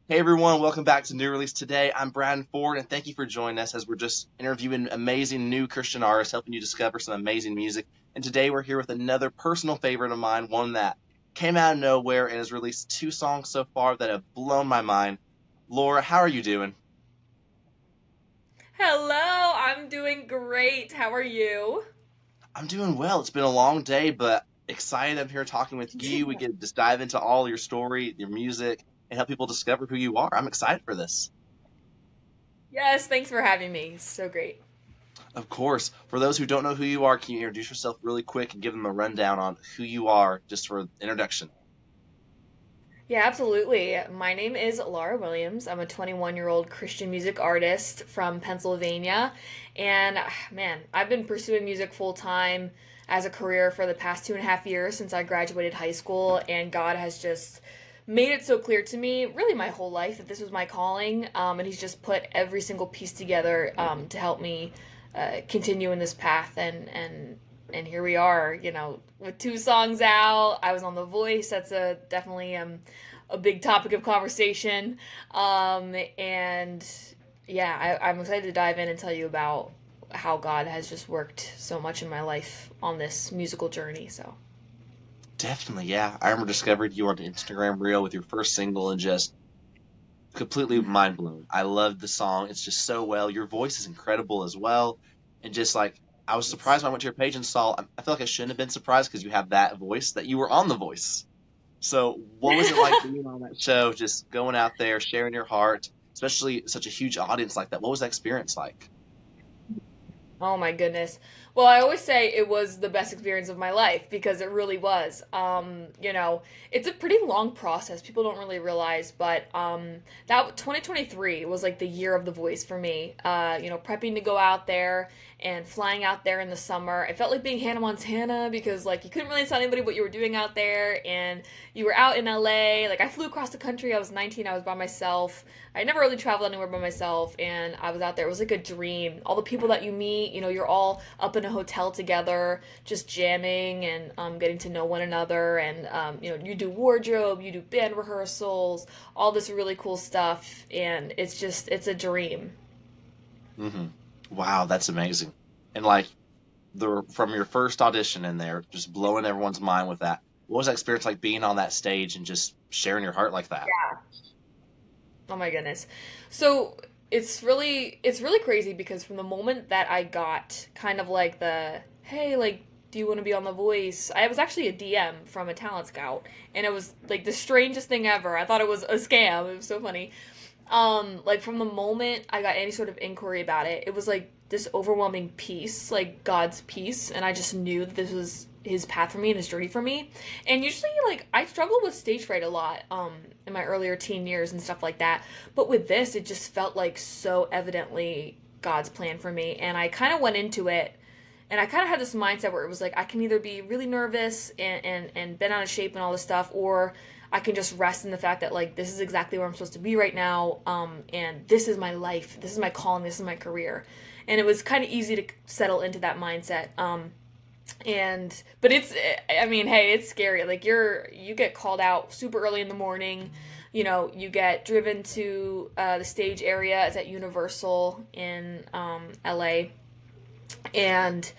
Hey everyone, welcome back to New Release Today. I'm Bradden Ford, and thank you for joining us as we're just interviewing amazing new Christian artists, helping you discover some amazing music. And today we're here with another personal favorite of mine, one that came out of nowhere and has released two songs so far that have blown my mind. Laura, how are you doing? Hello, I'm doing great. How are you? I'm doing well. It's been a long day, but excited I'm here talking with you. We get to just dive into all your story, your music, and help people discover who you are. I'm excited for this. Yes, thanks for having me. So great. Of course. For those who don't know who you are, can you introduce yourself really quick and give them a rundown on who you are, just for introduction? Yeah, absolutely. My name is Laura Williams. I'm a 21-year-old Christian music artist from Pennsylvania. And man, I've been pursuing music full time as a career for the past 2.5 years since I graduated high school. And God has just made it so clear to me, really my whole life, that this was my calling. And He's just put every single piece together to help me continue in this path. And here we are, with two songs out. I was on The Voice. That's a definitely a big topic of conversation. And yeah, I'm excited to dive in and tell you about how God has just worked so much in my life on this musical journey. So Definitely, yeah. I remember discovering you on Instagram Reel with your first single and just completely mind blown. I love the song. It's just so well. Your voice is incredible as well. And just like, I was surprised when I went to your page and saw, I feel like I shouldn't have been surprised because you have that voice that you were on The Voice. So, what was it like being on that show, just going out there, sharing your heart, especially such a huge audience like that? What was that experience like? Oh my goodness. Well, I always say it was the best experience of my life because it really was. It's a pretty long process. People don't really realize, but that 2023 was like the year of The Voice for me. Prepping to go out there and flying out there in the summer. It felt like being Hannah Montana because like you couldn't really tell anybody what you were doing out there, and you were out in LA. Like I flew across the country. I was 19. I was by myself. I never really traveled anywhere by myself, and I was out there. It was like a dream. All the people that you meet, you're all up in a hotel together, just jamming and getting to know one another. And you do wardrobe, you do band rehearsals, all this really cool stuff, and it's a dream. Hmm. Wow, that's amazing. And like the from your first audition in there, just blowing everyone's mind with that. What was that experience like being on that stage and just sharing your heart like that? Oh my goodness. So it's really crazy because from the moment that I got kind of like the hey, like, do you want to be on The Voice? I was actually a DM from a talent scout, and it was like the strangest thing ever. I thought it was a scam. It was so funny. Like from the moment I got any sort of inquiry about it, it was like this overwhelming peace, like God's peace, and I just knew that this was his path for me and his journey for me. And usually like I struggled with stage fright a lot in my earlier teen years and stuff like that. But with this it just felt like so evidently God's plan for me, and I kind of went into it and I kind of had this mindset where it was like I can either be really nervous and bent out of shape and all this stuff, or I can just rest in the fact that like this is exactly where I'm supposed to be right now, and this is my life, this is my calling, this is my career. And it was kind of easy to settle into that mindset. And but it's, I mean, hey, it's scary. Like you get called out super early in the morning. You get driven to the stage area. It's at Universal in LA, and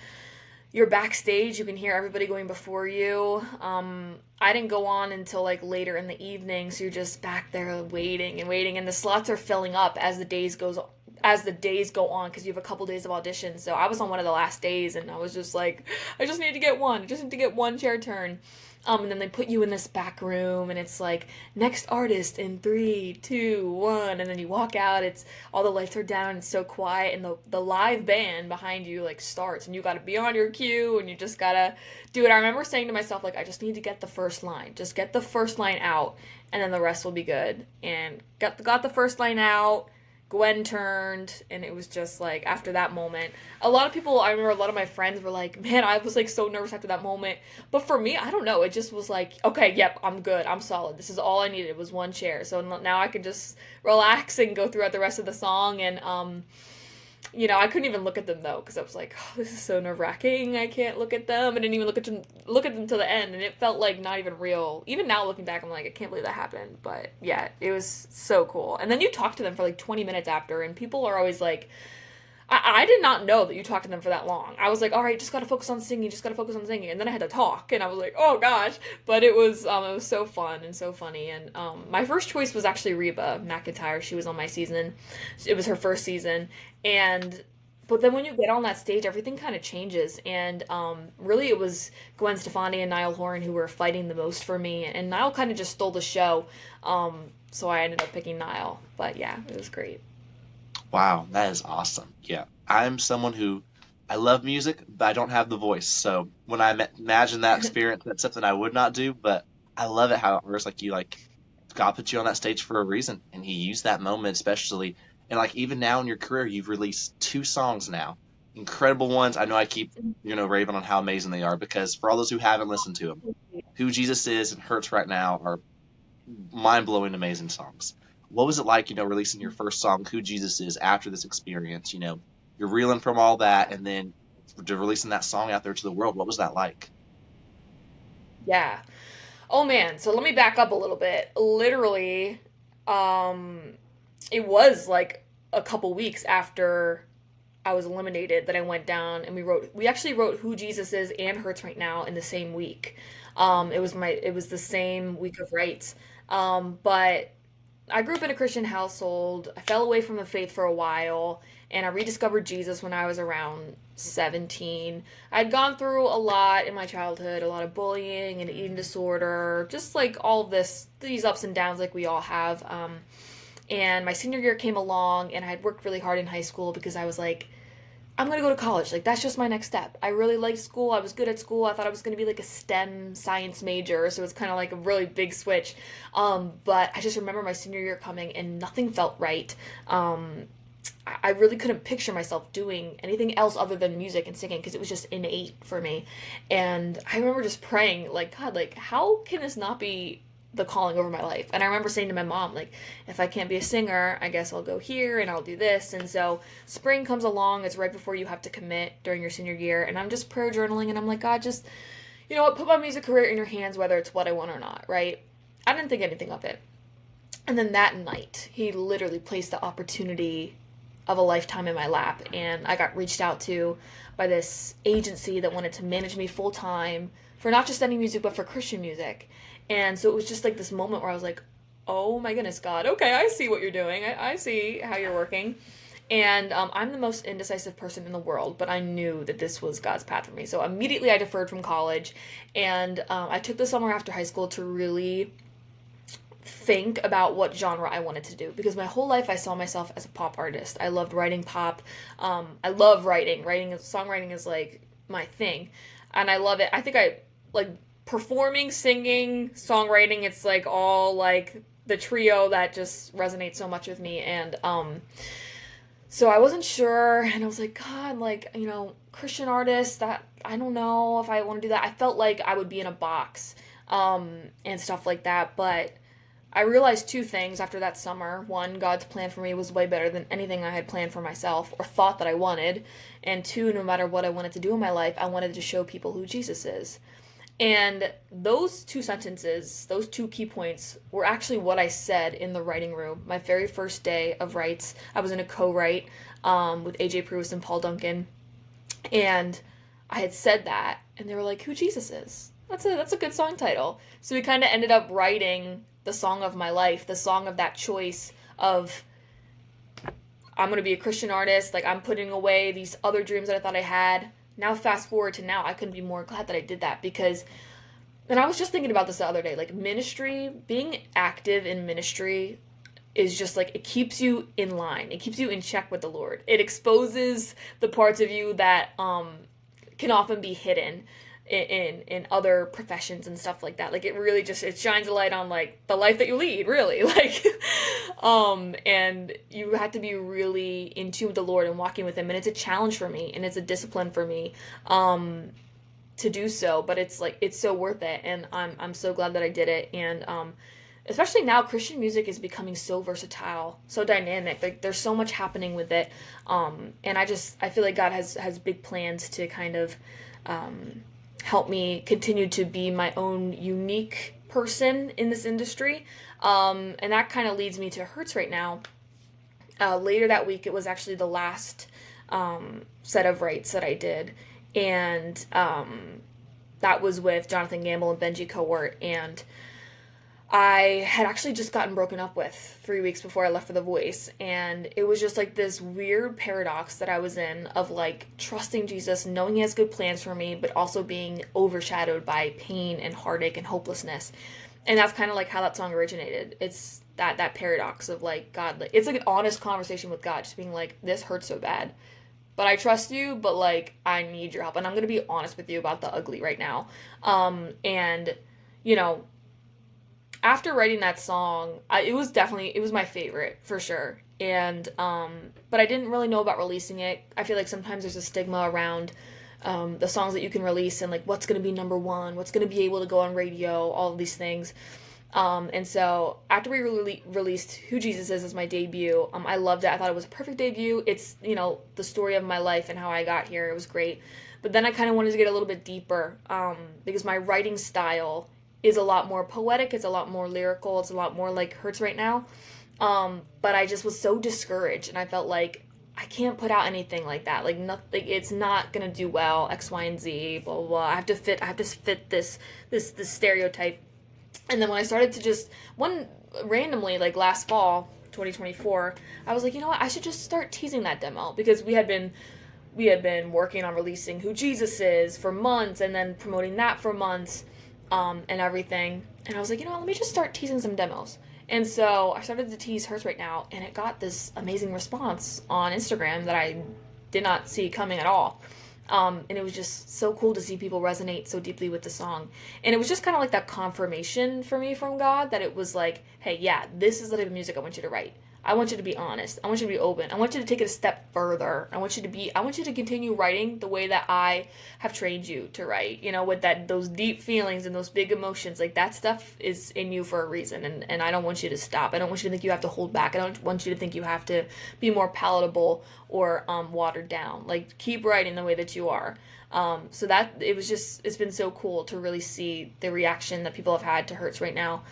you're backstage. You can hear everybody going before you. I didn't go on until like later in the evening, so you're just back there waiting and waiting, and the slots are filling up as the days go on because you have a couple days of auditions. So I was on one of the last days, and I was just like, I just need to get one. I just need to get one chair turn. And then they put you in this back room, and it's like next artist in 3, 2, 1, and then you walk out. It's all the lights are down. It's so quiet, and the live band behind you like starts, and you got to be on your cue, and you just gotta do it. I remember saying to myself like, I just need to get the first line, just get the first line out, and then the rest will be good. And got the first line out. Gwen turned, and it was just like after that moment, a lot of people, I remember a lot of my friends were like, man, I was like so nervous after that moment. But for me, I don't know, it just was like, okay, yep, I'm good, I'm solid, this is all I needed was one chair. So now I can just relax and go throughout the rest of the song. And I couldn't even look at them though because I was like, oh, this is so nerve wracking. I can't look at them. I didn't even look at them till the end, and it felt like not even real. Even now looking back, I'm like, I can't believe that happened. But yeah, it was so cool. And then you talk to them for like 20 minutes after, and people are always like, I did not know that you talked to them for that long. I was like, all right, just gotta focus on singing, just gotta focus on singing, and then I had to talk, and I was like, oh gosh. But it was so fun and so funny. And my first choice was actually Reba McEntire. She was on my season. It was her first season, and but then when you get on that stage, everything kind of changes. And really, it was Gwen Stefani and Niall Horan who were fighting the most for me, and Niall kind of just stole the show. So I ended up picking Niall. But yeah, it was great. Wow, that is awesome. Yeah, I'm someone who I love music, but I don't have the voice. So when I imagine that experience, that's something I would not do. But I love it how it works. Like you, like God put you on that stage for a reason, and He used that moment especially. And like even now in your career, you've released two songs now, incredible ones. I know I keep raving on how amazing they are because for all those who haven't listened to them, "Who Jesus Is" and "Hurts Right Now" are mind blowing, amazing songs. What was it like, releasing your first song, Who Jesus Is, after this experience? You're reeling from all that and then to releasing that song out there to the world. What was that like? Yeah. Oh man, so let me back up a little bit. Literally, um, it was like a couple weeks after I was eliminated that I went down and we actually wrote Who Jesus Is and Hurts Right Now in the same week. It was the same week of rights. But I grew up in a Christian household. I fell away from the faith for a while, and I rediscovered Jesus when I was around 17. I'd gone through a lot in my childhood, a lot of bullying and eating disorder, just like all of these ups and downs like we all have. And my senior year came along, and I had worked really hard in high school because I was like, I'm gonna go to college. Like that's just my next step. I really liked school. I was good at school. I thought I was gonna be like a STEM science major, so it's kind of like a really big switch. But I just remember my senior year coming and nothing felt right. I really couldn't picture myself doing anything else other than music and singing because it was just innate for me. And I remember just praying, like, God, like, how can this not be the calling over my life? And I remember saying to my mom, like, if I can't be a singer, I guess I'll go here and I'll do this. And so spring comes along, it's right before you have to commit during your senior year. And I'm just prayer journaling and I'm like, God, just, you know what, put my music career in your hands, whether it's what I want or not, right? I didn't think anything of it. And then that night, he literally placed the opportunity of a lifetime in my lap. And I got reached out to by this agency that wanted to manage me full time for not just any music, but for Christian music. And so it was just like this moment where I was like, oh my goodness, God, okay, I see what you're doing. I see how you're working. And I'm the most indecisive person in the world, but I knew that this was God's path for me. So immediately I deferred from college. And I took the summer after high school to really think about what genre I wanted to do because my whole life I saw myself as a pop artist. I loved writing pop. I love writing. Songwriting is like my thing, and I love it. I think I like performing, singing, songwriting. It's like all like the trio that just resonates so much with me. And so I wasn't sure, and I was like, God, like Christian artist. That I don't know if I want to do that. I felt like I would be in a box, and stuff like that, but I realized two things after that summer. One, God's plan for me was way better than anything I had planned for myself or thought that I wanted. And two, no matter what I wanted to do in my life, I wanted to show people who Jesus is. And those two sentences, those two key points, were actually what I said in the writing room. My very first day of rights, I was in a co-write with AJ Pruitt and Paul Duncan. And I had said that, and they were like, "Who Jesus is." That's a good song title. So we kind of ended up writing the song of my life, the song of that choice of I'm going to be a Christian artist, like I'm putting away these other dreams that I thought I had. Now fast forward to now, I couldn't be more glad that I did that because and I was just thinking about this the other day, like ministry, being active in ministry is just like it keeps you in line. It keeps you in check with the Lord. It exposes the parts of you that can often be hidden in other professions and stuff like that. Like it really just it shines a light on like the life that you lead, really. Like and you have to be really in tune with the Lord and walking with him, and it's a challenge for me and it's a discipline for me to do so, but it's like it's so worth it, and I'm so glad that I did it. And especially now, Christian music is becoming so versatile, so dynamic. Like there's so much happening with it, and I feel like God has big plans to kind of um, help me continue to be my own unique person in this industry, and that kind of leads me to Hertz right now. Later that week, it was actually the last set of rights that I did, and that was with Jonathan Gamble and Benji Cohort, and I had actually just gotten broken up with 3 weeks before I left for The Voice, and it was just like this weird paradox that I was in of like trusting Jesus, knowing He has good plans for me, but also being overshadowed by pain and heartache and hopelessness. And that's kind of like how that song originated. It's that paradox of like God, like, it's like an honest conversation with God, just being like, this hurts so bad, but I trust you, but like I need your help, and I'm gonna be honest with you about the ugly right now. And you know, after writing that song, it was my favorite for sure. And but I didn't really know about releasing it. I feel like sometimes there's a stigma around the songs that you can release and like what's going to be number one, what's going to be able to go on radio, all of these things. And so after we released Who Jesus Is as my debut, I loved it. I thought it was a perfect debut. It's, the story of my life and how I got here. It was great. But then I kind of wanted to get a little bit deeper because my writing style is a lot more poetic. It's a lot more lyrical. It's a lot more like Hurts right now. But I just was so discouraged, and I felt like I can't put out anything like that. Like nothing. It's not gonna do well. X, Y, and Z. Blah blah blah. I have to fit. I have to fit this stereotype. And then when I started to just one randomly like last fall, 2024, I was like, you know what? I should just start teasing that demo because we had been working on releasing Who Jesus Is for months and then promoting that for months, and everything. And I was like, you know what, let me just start teasing some demos. And so I started to tease Hers right now, and it got this amazing response on Instagram that I did not see coming at all. And it was just so cool to see people resonate so deeply with the song. And it was just kind of like that confirmation for me from God that it was like, hey, yeah, this is the type of music I want you to write. I want you to be honest. I want you to be open. I want you to take it a step further. I want you to continue writing the way that I have trained you to write, with those deep feelings and those big emotions. Like that stuff is in you for a reason. And I don't want you to stop. I don't want you to think you have to hold back. I don't want you to think you have to be more palatable or watered down. Like keep writing the way that you are. So that it's been so cool to really see the reaction that people have had to Hurts right now.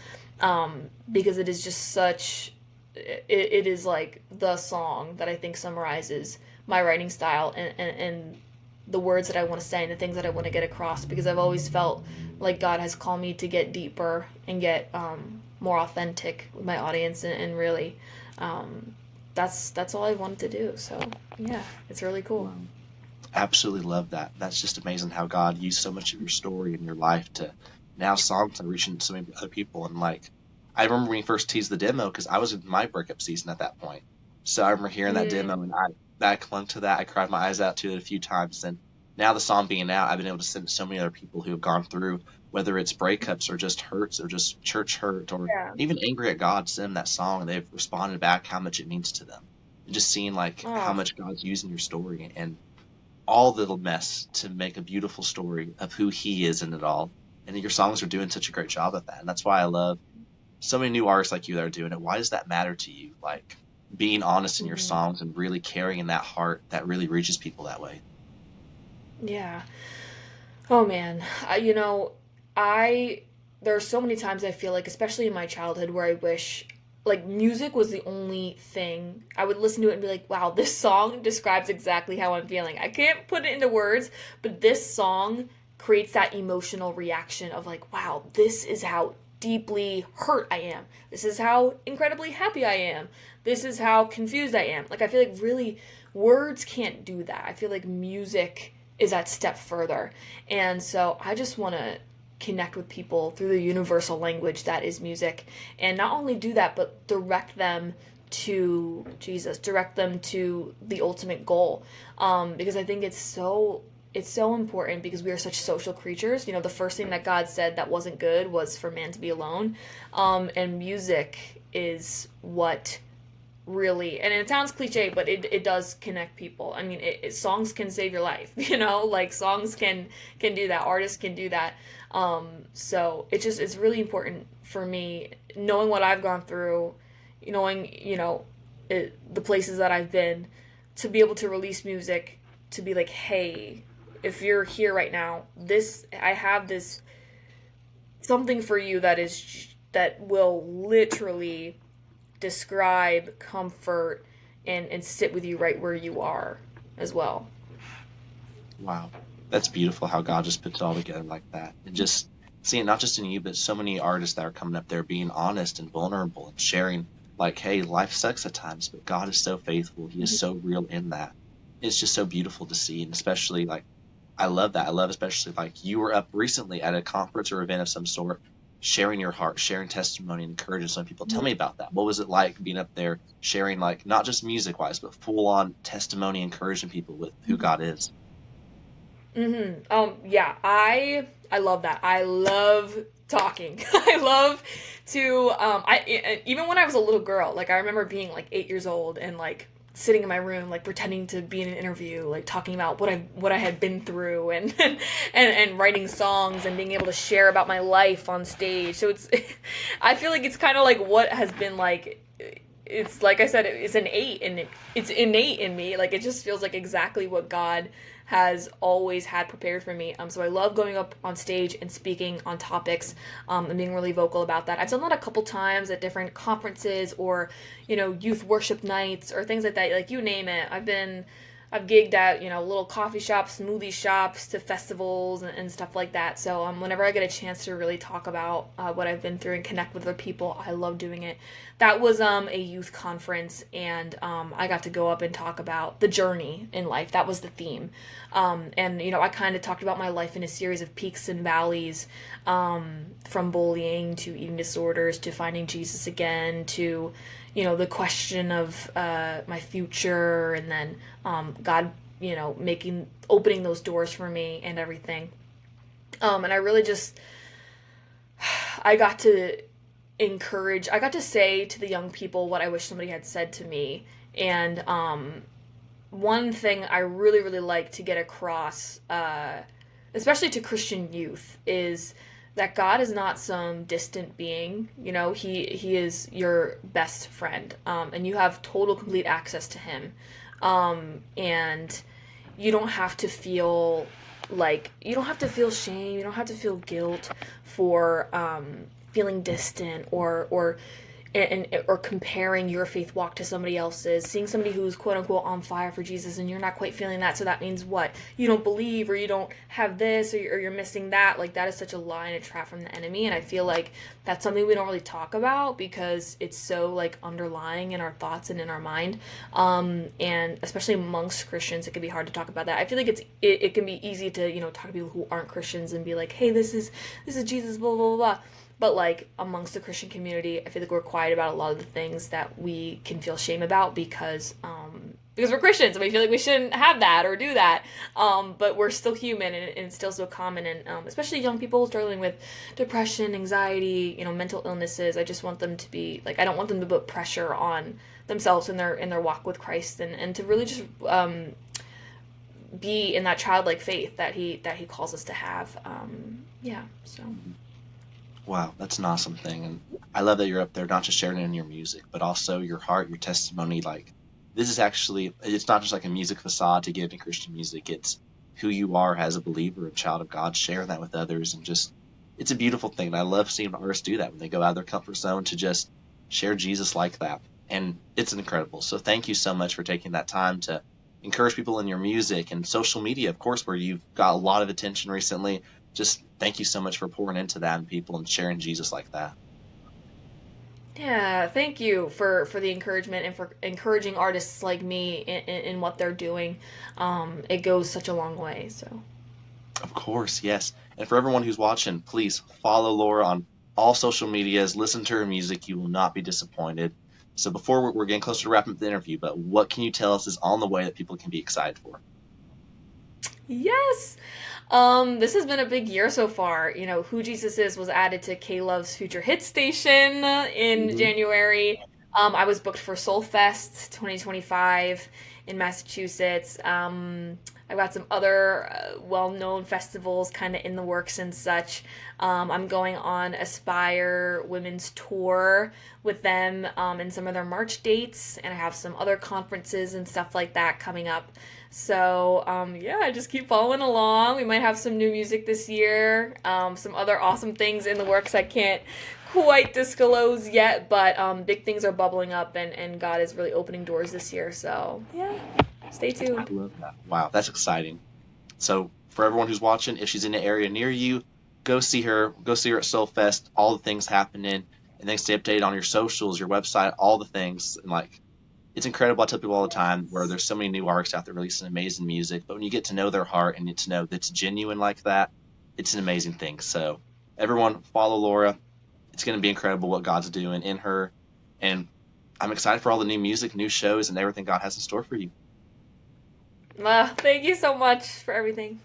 Because it is just it is like the song that I think summarizes my writing style and the words that I want to say and the things that I want to get across, because I've always felt like God has called me to get deeper and get more authentic with my audience, and really that's all I wanted to do. So yeah, it's really cool. Wow. Absolutely love that. That's just amazing how God used so much of your story and your life to now songs are reaching so many other people. And like, I remember when you first teased the demo because I was in my breakup season at that point. So I remember hearing that Mm, demo and I clung to that. I cried my eyes out to it a few times. And now the song being out, I've been able to send so many other people who have gone through, whether it's breakups or just hurts or just church hurt or yeah. even angry at God, send them that song and they've responded back how much it means to them. And just seeing like how Oh, much God's using your story and all the mess to make a beautiful story of who He is in it all. And your songs are doing such a great job at that. And that's why I love so many new artists like you that are doing it. Why does that matter to you? Like being honest in your mhm. songs and really carrying that heart that really reaches people that way. Yeah. Oh man, I there are so many times I feel like, especially in my childhood, where I wish like music was the only thing. I would listen to it and be like, "Wow, this song describes exactly how I'm feeling." I can't put it into words, but this song creates that emotional reaction of like, "Wow, this is how deeply hurt I am. This is how incredibly happy I am. This is how confused I am." Like I feel like really words can't do that. I feel like music is that step further. And so I just want to connect with people through the universal language that is music, and not only do that but direct them to Jesus, direct them to the ultimate goal. Because I think it's so important because we are such social creatures. The first thing that God said that wasn't good was for man to be alone. And music is what really. And it sounds cliche, but it does connect people. I mean, songs can save your life, you know, like songs can do that, artists can do that. So it's really important for me knowing what I've gone through, knowing, the places that I've been, to be able to release music, to be like, hey, if you're here right now, this I have this something for you that will literally describe, comfort, and sit with you right where you are as well. Wow. That's beautiful how God just puts it all together like that. And just seeing not just in you, but so many artists that are coming up there being honest and vulnerable and sharing, like, hey, life sucks at times, but God is so faithful. He is so real in that. It's just so beautiful to see. And especially, like, I love that. I love especially like you were up recently at a conference or event of some sort, sharing your heart, sharing testimony, and encouraging some people. Tell me about that. What was it like being up there sharing, like, not just music wise, but full on testimony, encouraging people with who God is? Yeah, I love that. I love talking. I love to even when I was a little girl, like I remember being like 8 years old and like sitting in my room like pretending to be in an interview, like talking about what I had been through and writing songs and being able to share about my life on stage. So it's I feel like it's kind of like what has been like, it's like I said, it's it's innate in me. Like it just feels like exactly what God has always had prepared for me. So I love going up on stage and speaking on topics, and being really vocal about that. I've done that a couple times at different conferences or, youth worship nights or things like that. Like you name it. I've gigged at, little coffee shops, smoothie shops, to festivals and stuff like that. So whenever I get a chance to really talk about what I've been through and connect with other people, I love doing it. That was a youth conference, and I got to go up and talk about the journey in life. That was the theme. And, I kind of talked about my life in a series of peaks and valleys, from bullying to eating disorders to finding Jesus again to, the question of my future, and then God, opening those doors for me and everything. And I really just, I got to I got to say to the young people what I wish somebody had said to me. And one thing I really, really like to get across, especially to Christian youth, is that God is not some distant being. He is your best friend, and you have total, complete access to Him. And you don't have to feel you don't have to feel shame. You don't have to feel guilt for feeling distant or comparing your faith walk to somebody else's, seeing somebody who's quote unquote on fire for Jesus and you're not quite feeling that. So that means what? You don't believe, or you don't have this, or you're missing that. Like that is such a lie and a trap from the enemy. And I feel like that's something we don't really talk about because it's so like underlying in our thoughts and in our mind. And especially amongst Christians, it can be hard to talk about that. I feel like it can be easy to, talk to people who aren't Christians and be like, hey, this is Jesus, blah, blah, blah, blah. But like amongst the Christian community, I feel like we're quiet about a lot of the things that we can feel shame about because we're Christians and we feel like we shouldn't have that or do that. But we're still human, and it's still so common, and especially young people struggling with depression, anxiety, mental illnesses. I just want them to be like, I don't want them to put pressure on themselves in their walk with Christ, and to really just be in that childlike faith that he calls us to have. Yeah, so. Wow, that's an awesome thing. And I love that you're up there, not just sharing it in your music, but also your heart, your testimony. Like, this is actually, it's not just like a music facade to get into Christian music. It's who you are as a believer, a child of God, sharing that with others. And just, it's a beautiful thing. And I love seeing artists do that when they go out of their comfort zone to just share Jesus like that. And it's incredible. So thank you so much for taking that time to encourage people in your music and social media, of course, where you've got a lot of attention recently. Just thank you so much for pouring into that and people and sharing Jesus like that. Yeah, thank you for the encouragement and for encouraging artists like me in what they're doing. It goes such a long way. So Of course, yes. And for everyone who's watching, please follow Laura on all social medias. Listen to her music. You will not be disappointed. So before we're getting closer to wrapping up the interview, but what can you tell us is on the way that people can be excited for? yes, this has been a big year so far. Who Jesus is was added to K Love's Future Hit Station in Hmm. January. I was booked for Soul Fest 2025 in Massachusetts. I've got some other well-known festivals kind of in the works and such. I'm going on Aspire Women's Tour with them in some of their March dates, and I have some other conferences and stuff like that coming up. So, yeah, I just keep following along. We might have some new music this year, some other awesome things in the works I can't quite disclose yet, but big things are bubbling up, and God is really opening doors this year. So, yeah, stay I tuned. love that. Wow, that's exciting. So for everyone who's watching, if she's in an area near you, go see her. Go see her at Soulfest. All the things happening, and then stay updated on your socials, your website, all the things. And like, it's incredible. I tell people all the time where there's so many new artists out there releasing amazing music, but when you get to know their heart and get to know that it's genuine like that, it's an amazing thing. So everyone, follow Laura. It's going to be incredible what God's doing in her, and I'm excited for all the new music, new shows, and everything God has in store for you. Thank you so much for everything.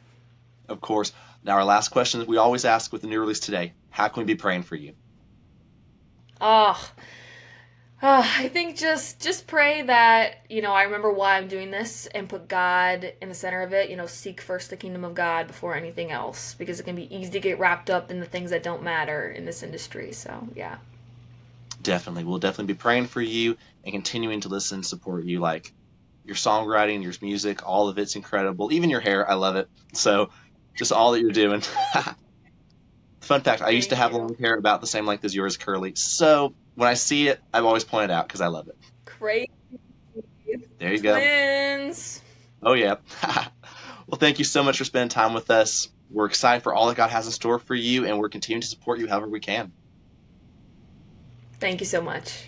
Of course. Now, our last question that we always ask with the new release today: how can we be praying for you? Oh, I think just pray that, I remember why I'm doing this and put God in the center of it. Seek first the kingdom of God before anything else, because it can be easy to get wrapped up in the things that don't matter in this industry. So, yeah. Definitely. We'll definitely be praying for you and continuing to listen and support you. Like your songwriting, your music, all of it's incredible. Even your hair, I love it. So just all that you're doing. Fun fact, I used to Thank have you. long hair about the same length as yours, curly. So when I see it, I've always pointed out because I love it. Crazy There you go. twins. Oh, yeah. Well, thank you so much for spending time with us. We're excited for all that God has in store for you, and we're continuing to support you however we can. Thank you so much.